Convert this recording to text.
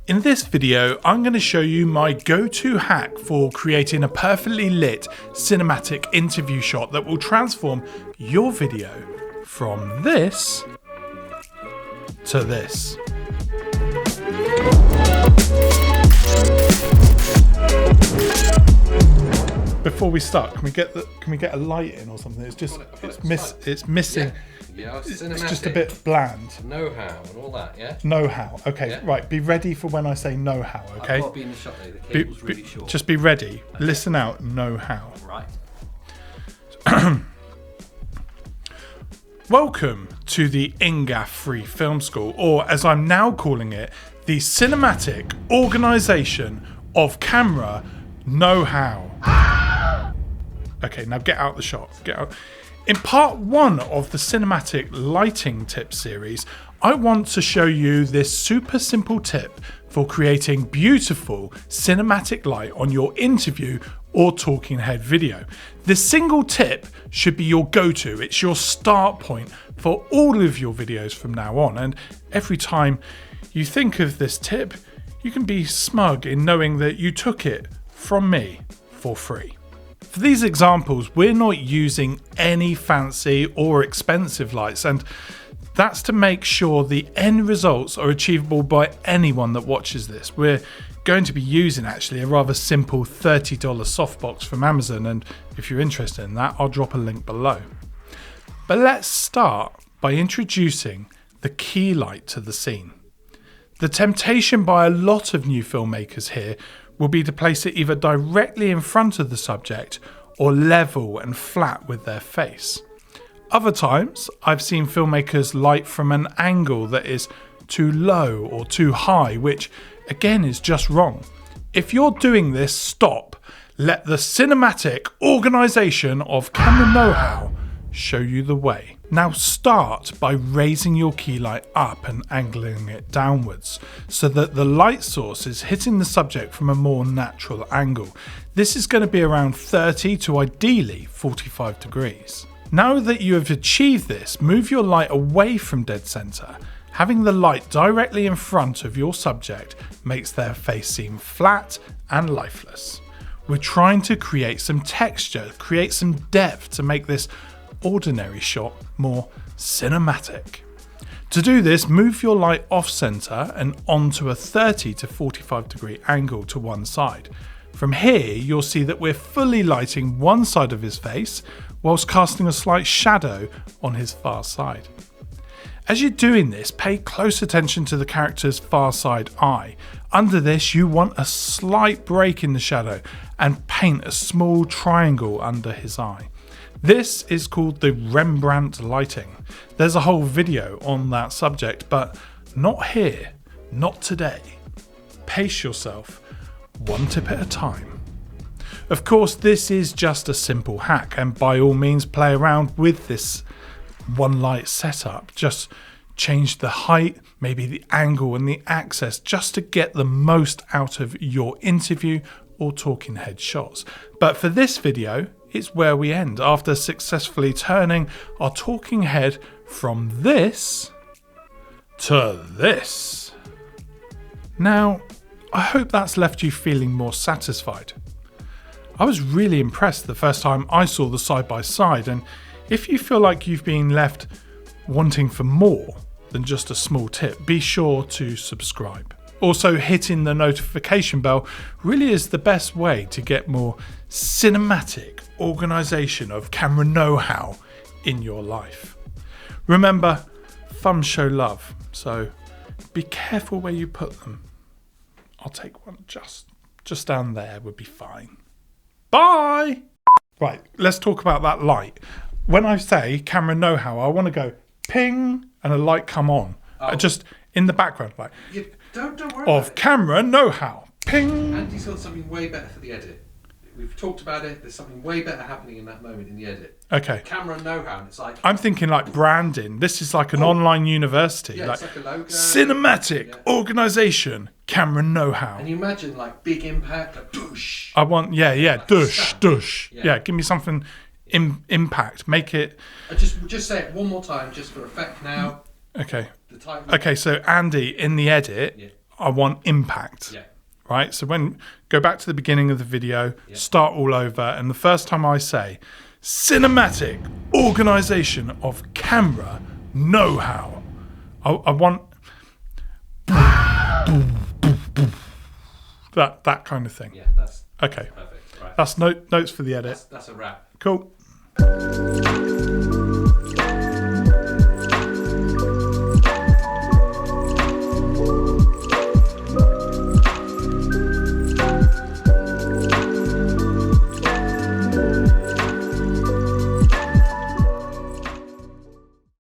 In this video, I'm going to show you my go-to hack for creating a perfectly lit cinematic interview shot that will transform your video from this to this. Before we start, can we get a light in or something? It's missing. Yeah, it's just a bit bland. Know-how and all that, yeah? Know-how. Okay, yeah. Right. Be ready for when I say know-how, okay? I've got to be in the shot there. The cable's really short. Just be ready. Okay. Listen out. Know-how. Right. Welcome to the INGAF Free Film School, or as I'm now calling it, the Cinematic Organisation of Camera Know-how. Okay, now get out the shot. Get out. In part 1 of the cinematic lighting tips series, I want to show you this super simple tip for creating beautiful cinematic light on your interview or talking head video. This single tip should be your go-to. It's your start point for all of your videos from now on. And every time you think of this tip, you can be smug in knowing that you took it from me for free. For these examples, we're not using any fancy or expensive lights, and that's to make sure the end results are achievable by anyone that watches this. We're going to be using actually a rather simple $30 softbox from Amazon, and if you're interested in that, I'll drop a link below. But let's start by introducing the key light to the scene. The temptation by a lot of new filmmakers here will be to place it either directly in front of the subject or level and flat with their face. Other times, I've seen filmmakers light from an angle that is too low or too high, which again is just wrong. If you're doing this, stop. Let the Cinematic Organisation of Camera Know-how show you the way. Now start by raising your key light up and angling it downwards so that the light source is hitting the subject from a more natural angle. This is going to be around 30 to ideally 45 degrees. Now that you have achieved this, move your light away from dead center. Having the light directly in front of your subject makes their face seem flat and lifeless. We're trying to create some texture, create some depth to make this ordinary shot more cinematic. To do this, move your light off center and onto a 30 to 45 degree angle to one side. From here, you'll see that we're fully lighting one side of his face whilst casting a slight shadow on his far side. As you're doing this, pay close attention to the character's far side eye. Under this, you want a slight break in the shadow and paint a small triangle under his eye. This is called the Rembrandt lighting. There's a whole video on that subject, but not here, not today. Pace yourself, one tip at a time. Of course, this is just a simple hack, and by all means play around with this one light setup. Just change the height, maybe the angle and the access, just to get the most out of your interview or talking head shots. But for this video, it's where we end after successfully turning our talking head from this to this. Now, I hope that's left you feeling more satisfied. I was really impressed the first time I saw the side by side, and if you feel like you've been left wanting for more than just a small tip, be sure to subscribe. Also, hitting the notification bell really is the best way to get more cinematic organisation of camera know-how in your life. Remember, thumbs show love, so be careful where you put them. I'll take one just down there would be fine. Bye! Right, let's talk about that light. When I say camera know-how, I want to go ping and a light come on. Just in the background, like Don't worry of camera know-how. Ping! Andy's got something way better for the edit. We've talked about it. There's something way better happening in that moment in the edit. Okay. Camera know-how. And it's like I'm thinking like branding. This is like an online university. Yeah, it's like a logo. Cinematic organisation, camera know-how. And you imagine like big impact, like doosh. I want like douche. Yeah. Yeah, give me something impact. Make it. Just say it one more time, just for effect now. Okay. The title. Okay, so Andy, in the edit, I want impact. Yeah. Right? So go back to the beginning of the video, start all over, and the first time I say cinematic organization of camera know-how, I want that kind of thing. Yeah, that's okay. perfect. Right. That's notes for the edit. That's a wrap. Cool.